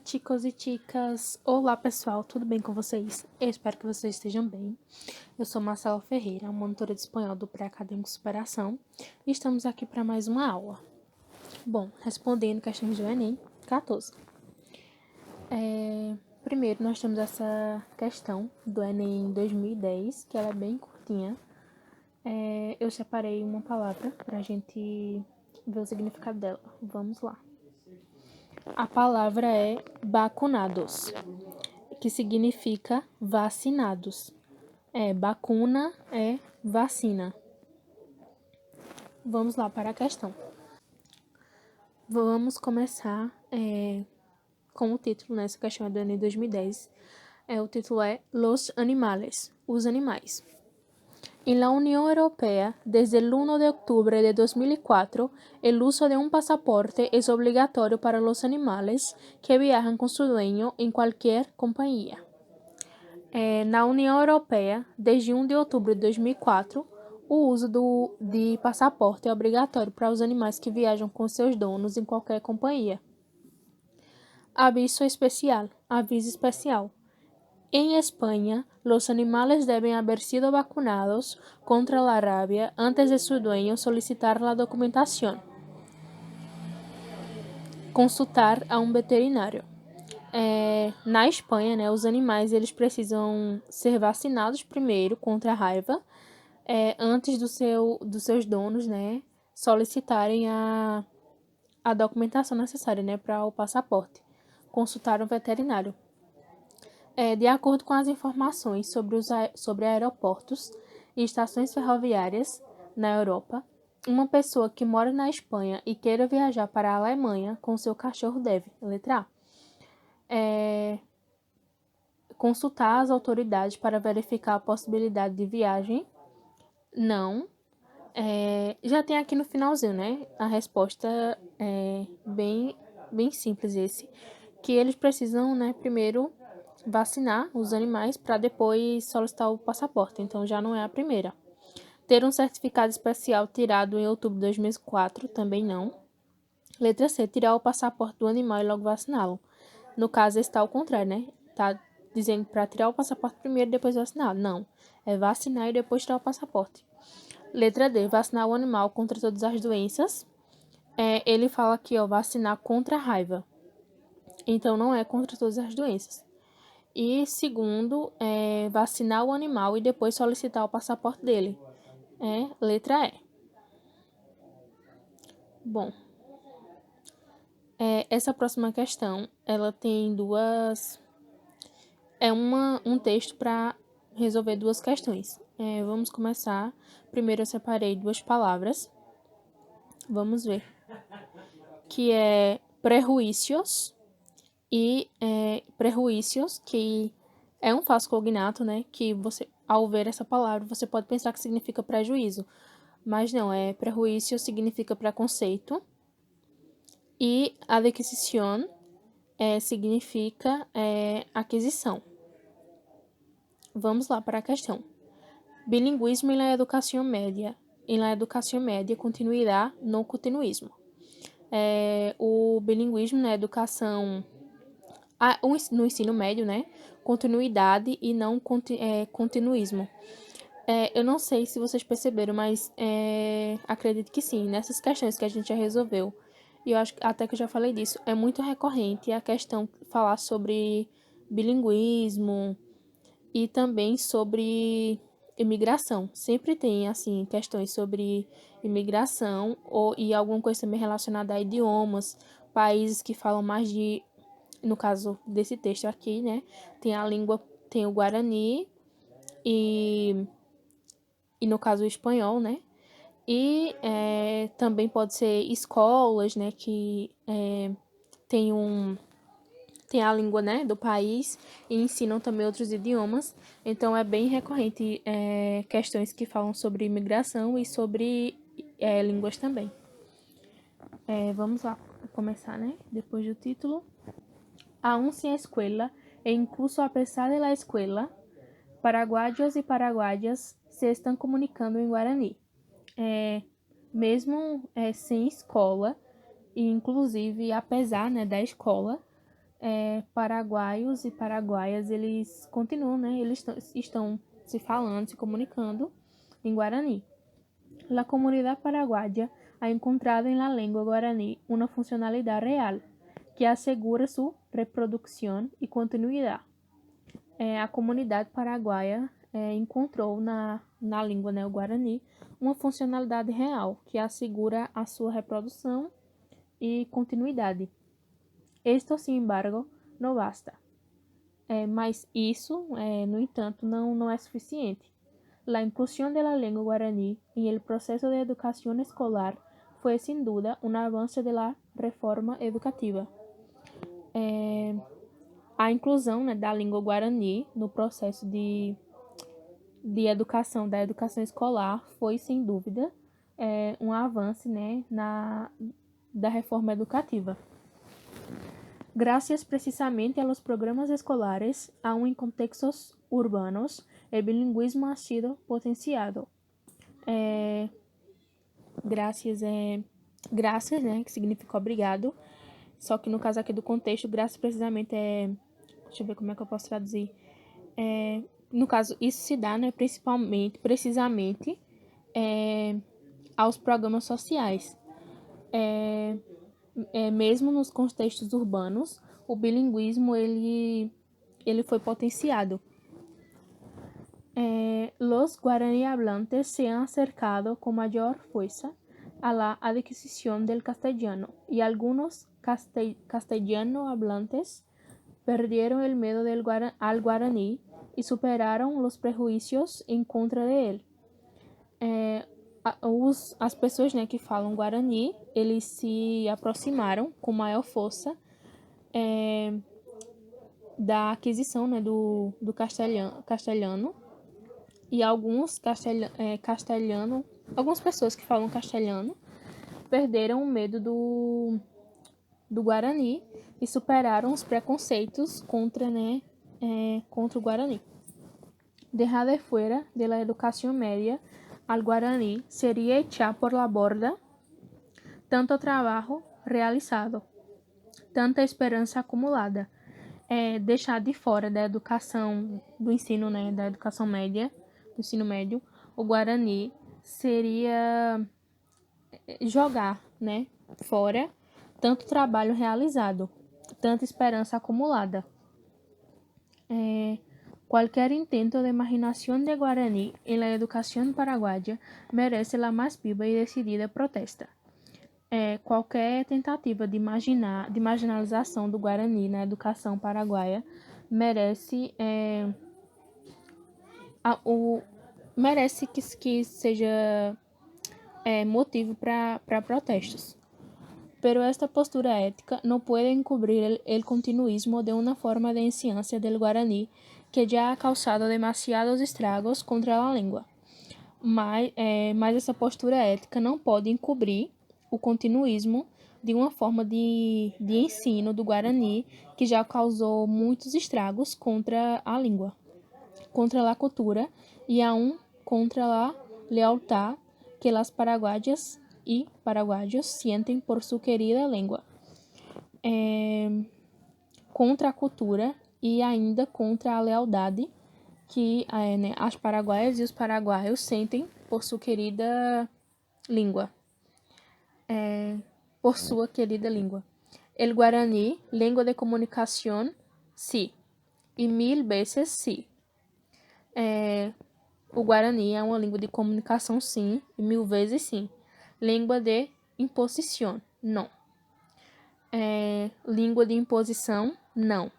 chicos e chicas! Olá, pessoal, tudo bem com vocês? Eu espero que vocês estejam bem. Eu sou Marcela Ferreira, monitora de espanhol do Pré-Acadêmico Superação, e estamos aqui para mais uma aula. Bom, respondendo questões do Enem 14. Primeiro, nós temos essa questão do Enem 2010, que ela é bem curtinha. Eu separei uma palavra para a gente ver o significado dela. Vamos lá. A palavra é vacunados, que significa vacinados. Vacuna é vacina. Vamos lá para a questão. Vamos começar com o título, nessa questão é do Enem 2010. O título é Los Animales, os animais. En la Unión Europea, desde el 1 de octubre de 2004, el uso de un pasaporte es obligatorio para los animales que viajan con su dueño en cualquier compañía. Na União Europeia, desde 1 de outubro de 2004, o uso de passaporte é obrigatório para os animais que viajam com seus donos em qualquer companhia. Aviso especial. En España, los animales deben haber sido vacunados contra la rabia antes de su dueño solicitar la documentación. Consultar a um veterinário. Na Espanha, né, os animais eles precisam ser vacinados primeiro contra a raiva, antes dos seus donos, né, solicitarem a documentação necessária, né, para o passaporte. Consultar um veterinário. De acordo com as informações sobre aeroportos e estações ferroviárias na Europa, uma pessoa que mora na Espanha e queira viajar para a Alemanha com seu cachorro deve, letra A, consultar as autoridades para verificar a possibilidade de viagem. Não. Já tem aqui no finalzinho, né? A resposta é bem simples esse. Que eles precisam, né, primeiro vacinar os animais para depois solicitar o passaporte. Então, já não é a primeira. Ter um certificado especial tirado em outubro de 2004, também não. Letra C, tirar o passaporte do animal e logo vaciná-lo. No caso, está ao contrário, né? Tá dizendo para tirar o passaporte primeiro e depois vacinar. Não, é vacinar e depois tirar o passaporte. Letra D, vacinar o animal contra todas as doenças. Ele fala aqui, vacinar contra a raiva. Então, não é contra todas as doenças. E segundo, vacinar o animal e depois solicitar o passaporte dele. Letra E. Bom, essa próxima questão, ela tem duas... um texto para resolver duas questões. Vamos começar. Primeiro eu separei duas palavras. Vamos ver. Que é prejuízos e prejuízos, que é um falso cognato, né? Que você, ao ver essa palavra, você pode pensar que significa prejuízo. Mas não, prejuízo significa preconceito. E adquisición significa aquisição. Vamos lá para a questão. Bilinguismo em la educação média. Em la educação média, continuidade, não continuismo. O bilinguismo na educação, no ensino médio, né? Continuidade e não continuismo. Eu não sei se vocês perceberam, mas acredito que sim. Nessas questões que a gente já resolveu, e eu acho até que eu já falei disso, é muito recorrente a questão falar sobre bilinguismo e também sobre imigração. Sempre tem, assim, questões sobre imigração e alguma coisa também relacionada a idiomas, países que falam mais de... No caso desse texto aqui, né? Tem o Guarani e no caso o espanhol, né? E também pode ser escolas, né? Que tem a língua, né, do país e ensinam também outros idiomas. Então, é bem recorrente questões que falam sobre imigração e sobre línguas também. Vamos lá começar, né? Depois do título. Aún sin escuela e incluso a pesar de la escuela, paraguayos e paraguayas se estão comunicando em Guarani. Mesmo sem escola, e inclusive apesar, né, da escola, paraguaios e paraguaias, eles continuam, né? Eles estão se falando, se comunicando em Guarani. La comunidad paraguaya ha encontrado en la lengua guaraní una funcionalidad real que asegura su reproducción y continuidad. A comunidade paraguaia encontrou na língua, né, o Guarani, uma funcionalidade real que assegura a sua reprodução e continuidade. Esto, sin embargo, no basta. Mas isso, no entanto, não é suficiente. La inclusión de la lengua guaraní en el proceso de educación escolar fue sin duda un avance de la reforma educativa. A inclusão, né, da língua guarani no processo de educação, da educação escolar, foi, sem dúvida, um avanço, né, da reforma educativa. Gracias precisamente a los programas escolares, aún en contextos urbanos, el bilingüismo ha sido potenciado. Graças, né, que significa obrigado, só que no caso aqui do contexto, graças precisamente deixa eu ver como é que eu posso traduzir. No caso, isso se dá, né, precisamente, aos programas sociais. Mesmo nos contextos urbanos, o bilinguismo ele foi potenciado. Los guaraní hablantes se han acercado con mayor fuerza a la adquisición del castellano y algunos castellano hablantes perdieron el miedo al guaraní y superaron los prejuicios en contra de él. As pessoas, né, que falam guarani, eles se aproximaram com maior força da aquisição, né, do castelhano e algumas pessoas que falam castelhano perderam o medo do guarani e superaram os preconceitos contra o guarani. Dejar de fuera de la educación media al guaraní sería echar por la borda tanto trabajo realizado, tanta esperança acumulada. Deixar de fora da educação, do ensino, né, da educação média, do ensino médio, o guarani seria jogar, né, fora tanto trabalho realizado, tanta esperança acumulada. Cualquier intento de imaginación de guaraní en la educación paraguaya merece la más viva y decidida protesta. Qualquer tentativa de marginalização do guarani na educação paraguaia merece que seja motivo para protestos. Pero esta postura ética no puede encubrir el continuismo de una forma de enseñanza del guaraní que ya ha causado demasiados estragos contra a língua. Mas essa postura ética não pode encobrir o continuismo de uma forma de ensino do guarani que já causou muitos estragos contra a língua, contra a cultura e aún contra a lealtad que las paraguayas y paraguayos sienten por su querida língua. Contra a cultura e ainda contra a lealdade que as paraguaias e os paraguaios sentem por sua querida língua. Por sua querida língua. El guaraní, língua de comunicación, sí. E 1000 veces sí. O guarani é uma língua de comunicação, sim, e 1000 vezes sim. Língua de imposição, não. Língua de imposição, não.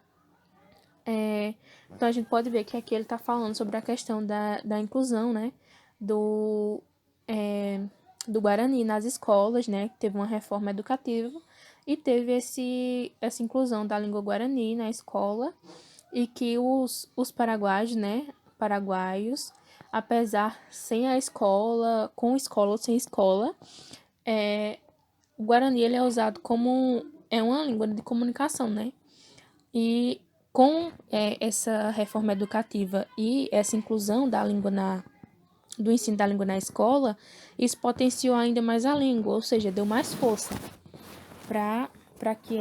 Então, a gente pode ver que aqui ele está falando sobre a questão da inclusão, né, do Guarani nas escolas, né, que teve uma reforma educativa e teve essa inclusão da língua Guarani na escola e que os paraguaios, né, apesar sem a escola, com escola ou sem escola, o Guarani ele é usado como uma língua de comunicação, né, e com essa reforma educativa e essa inclusão da língua do ensino da língua na escola, isso potenciou ainda mais a língua, ou seja, deu mais força para que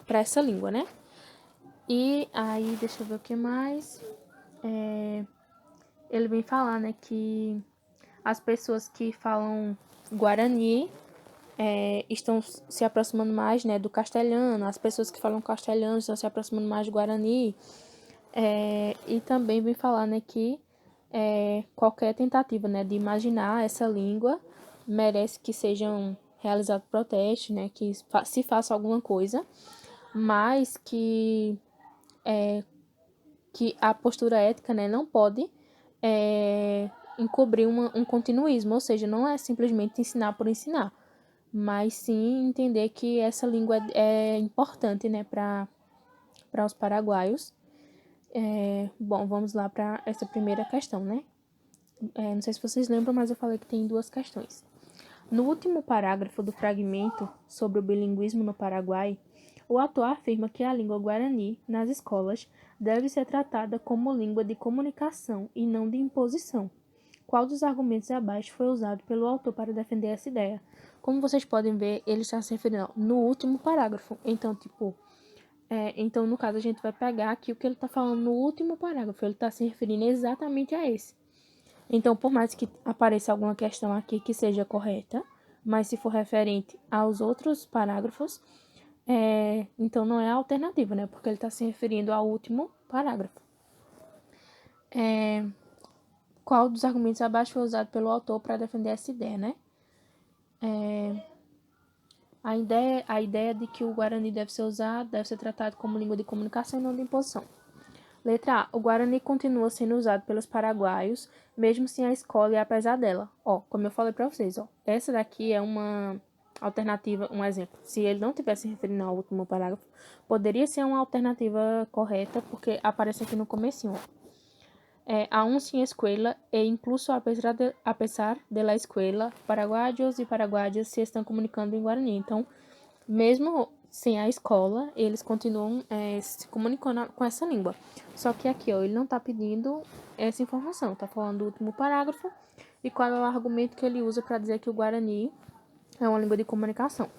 essa língua, né? E aí, deixa eu ver o que mais. Ele vem falar, né, que as pessoas que falam Guarani estão se aproximando mais, né, do castelhano. As pessoas que falam castelhano estão se aproximando mais do Guarani. E também vem falar, né, que qualquer tentativa, né, de imaginar essa língua merece que sejam realizados protestos, né, que se faça alguma coisa, mas que a postura ética, né, não pode encobrir um continuismo, ou seja, não é simplesmente ensinar por ensinar, mas sim entender que essa língua é importante, né, para os paraguaios. Bom, vamos lá para essa primeira questão, né? Não sei se vocês lembram, mas eu falei que tem 2 questões. No último parágrafo do fragmento sobre o bilinguismo no Paraguai, o autor afirma que a língua guarani, nas escolas, deve ser tratada como língua de comunicação e não de imposição. Qual dos argumentos abaixo foi usado pelo autor para defender essa ideia? Como vocês podem ver, ele está se referindo no último parágrafo. Então, então, no caso, a gente vai pegar aqui o que ele está falando no último parágrafo. Ele está se referindo exatamente a esse. Então, por mais que apareça alguma questão aqui que seja correta, mas se for referente aos outros parágrafos, então não é a alternativa, né? Porque ele está se referindo ao último parágrafo. Qual dos argumentos abaixo foi usado pelo autor para defender essa ideia, né? A ideia de que o Guarani deve ser tratado como língua de comunicação e não de imposição. Letra A. O Guarani continua sendo usado pelos paraguaios, mesmo sem a escola e apesar dela. Como eu falei para vocês, essa daqui é uma alternativa, um exemplo. Se ele não tivesse referindo ao último parágrafo, poderia ser uma alternativa correta, porque aparece aqui no comecinho. Aún sin escuela e incluso a pesar de la escuela, paraguaios e paraguaias se estão comunicando em Guarani. Então, mesmo sem a escola, eles continuam se comunicando com essa língua. Só que aqui, ele não está pedindo essa informação, está falando do último parágrafo e qual é o argumento que ele usa para dizer que o Guarani é uma língua de comunicação.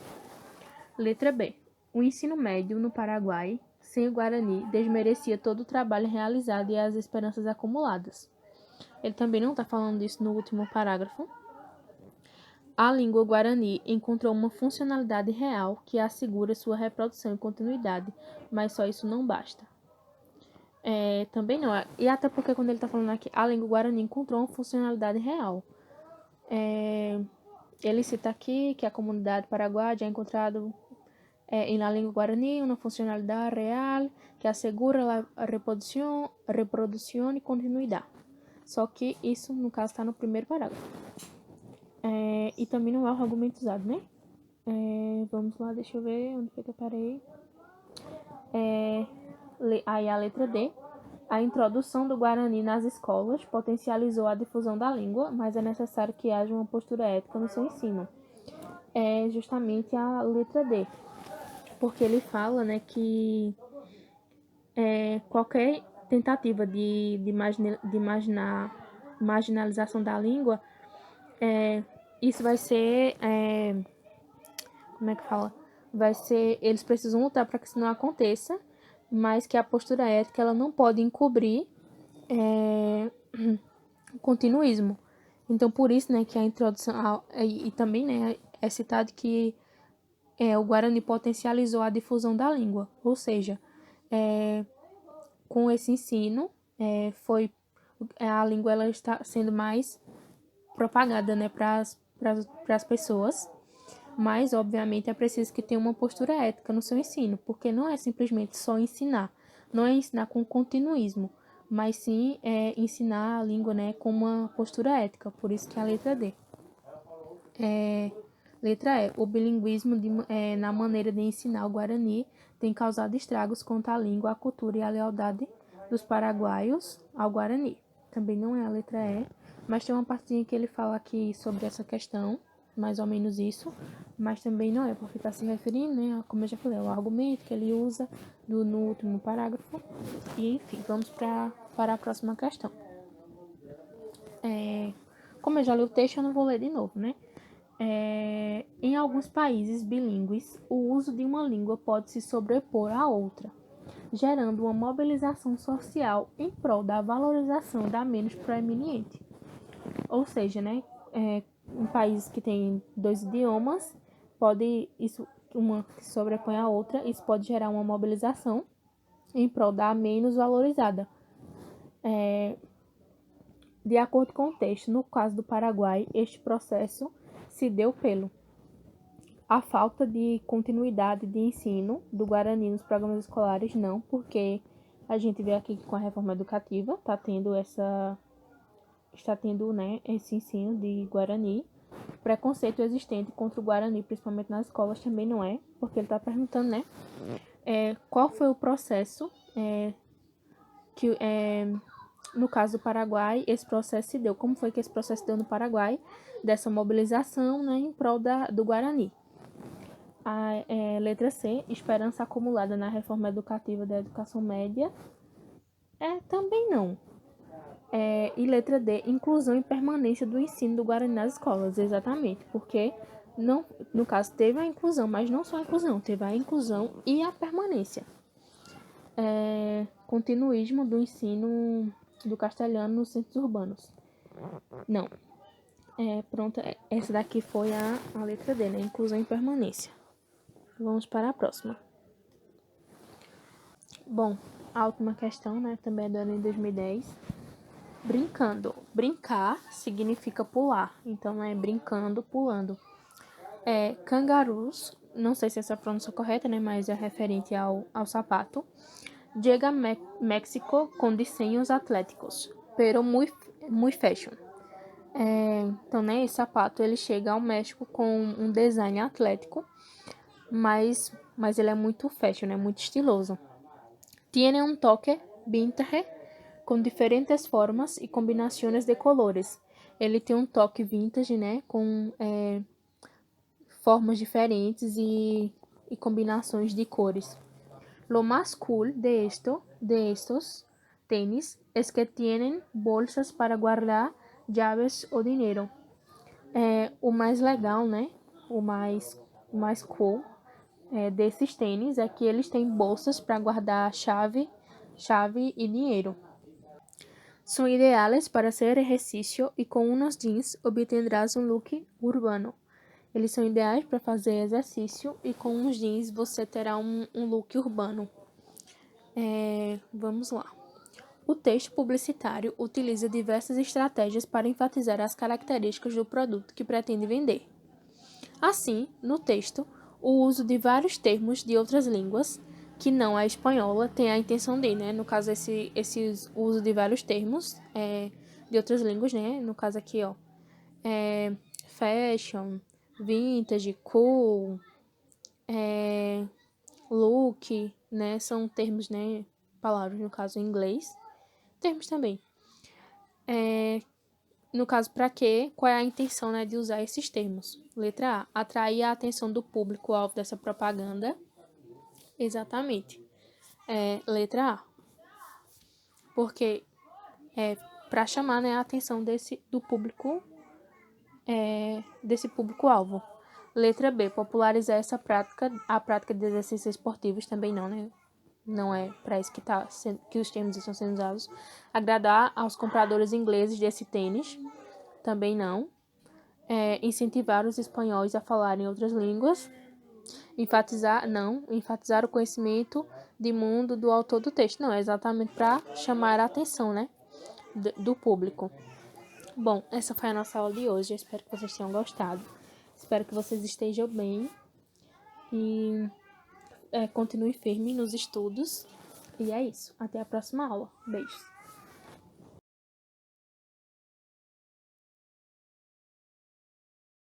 Letra B. O ensino médio no Paraguai, sem o Guarani, desmerecia todo o trabalho realizado e as esperanças acumuladas. Ele também não está falando disso no último parágrafo. A língua guarani encontrou uma funcionalidade real que assegura sua reprodução e continuidade, mas só isso não basta. Também não. E até porque quando ele está falando aqui, a língua guarani encontrou uma funcionalidade real. Ele cita aqui que a comunidade paraguaia já encontrado em la língua guarani uma funcionalidade real que assegura a reprodução e continuidade. Só que isso, no caso, está no primeiro parágrafo. E também não é o argumento usado, né? Vamos lá, deixa eu ver onde foi que eu parei. Aí a letra D. A introdução do Guarani nas escolas potencializou a difusão da língua, mas é necessário que haja uma postura ética no seu ensino. É justamente a letra D. Porque ele fala, né, que qualquer tentativa de marginalização da língua, isso vai ser, como é que fala? Eles precisam lutar para que isso não aconteça, mas que a postura ética ela não pode encobrir o continuismo. Então, por isso, né, que a introdução, e também, né, é citado que o Guarani potencializou a difusão da língua, ou seja, com esse ensino, a língua ela está sendo mais propagada, né, para as pessoas, mas, obviamente, é preciso que tenha uma postura ética no seu ensino, porque não é simplesmente só ensinar, não é ensinar com continuismo, mas sim ensinar a língua, né, com uma postura ética, por isso que é a letra D. Letra E. O bilinguismo na maneira de ensinar o Guarani tem causado estragos contra a língua, a cultura e a lealdade dos paraguaios ao Guarani. Também não é a letra E, mas tem uma partinha que ele fala aqui sobre essa questão, mais ou menos isso, mas também não é, porque está se referindo, né, como eu já falei, ao argumento que ele usa no último parágrafo. E, enfim, vamos para a próxima questão. Como eu já li o texto, eu não vou ler de novo, né? Em alguns países bilíngues, o uso de uma língua pode se sobrepor à outra, gerando uma mobilização social em prol da valorização da menos proeminente. Ou seja, né, em países que têm dois idiomas, pode isso uma que sobrepõe a outra, isso pode gerar uma mobilização em prol da menos valorizada. De acordo com o texto, no caso do Paraguai, este processo se deu pelo a falta de continuidade de ensino do Guarani nos programas escolares, não, porque a gente vê aqui que com a reforma educativa está tendo, né, esse ensino de Guarani. O preconceito existente contra o Guarani, principalmente nas escolas, também não é, porque ele está perguntando, né, qual foi o processo no caso do Paraguai, esse processo se deu. Como foi que esse processo se deu no Paraguai? Dessa mobilização, né, em prol do Guarani. Letra C, esperança acumulada na reforma educativa da educação média. Também não. E letra D, inclusão e permanência do ensino do Guarani nas escolas. Exatamente, porque não, no caso teve a inclusão, mas não só a inclusão, teve a inclusão e a permanência. Continuismo do ensino do castelhano nos centros urbanos. Não. Pronto, essa daqui foi a letra D, né? Inclusão e permanência. Vamos para a próxima. Bom, a última questão, né? Também é do ano de 2010. Brincando. Brincar significa pular. Então, é brincando, pulando. Cangarus, não sei se essa é a pronúncia correta, né? Mas é referente ao sapato. Llega México com desenhos atléticos, pero muy fashion. Então, né, esse sapato ele chega ao México com um design atlético, mas ele é muito fashion, é muito estiloso. Tiene un toque vintage com diferentes formas e combinações de colores. Ele tem um toque vintage, né, com formas diferentes e combinações de cores. Lo más cool de estos tenis es que tienen bolsas para guardar llaves o dinheiro. O mais legal, né? O mais cool desses tênis é que eles têm bolsas para guardar chave e dinheiro. São ideais para hacer exercício e com unos jeans obtendrás um look urbano. Eles são ideais para fazer exercício e com uns jeans você terá um look urbano. Vamos lá. O texto publicitário utiliza diversas estratégias para enfatizar as características do produto que pretende vender. Assim, no texto, o uso de vários termos de outras línguas, que não a espanhola, tem a intenção de, né? No caso, esse uso de vários termos de outras línguas, né? No caso aqui, ó, fashion, vintage, cool, look, né? São termos, né? Palavras, no caso, em inglês. Termos também. No caso, para quê? Qual é a intenção, né, de usar esses termos? Letra A. Atrair a atenção do público-alvo dessa propaganda. Exatamente. Letra A. Porque para chamar, né, a atenção do público, desse público-alvo. Letra B. Popularizar a prática de exercícios esportivos também não, né? Não é para isso que os termos estão sendo usados. Agradar aos compradores ingleses desse tênis, também não. Incentivar os espanhóis a falarem outras línguas. Enfatizar o conhecimento de mundo do autor do texto. Não, é exatamente para chamar a atenção, né, do público. Bom, essa foi a nossa aula de hoje. Eu espero que vocês tenham gostado. Espero que vocês estejam bem e continue firme nos estudos. E é isso. Até a próxima aula. Beijos.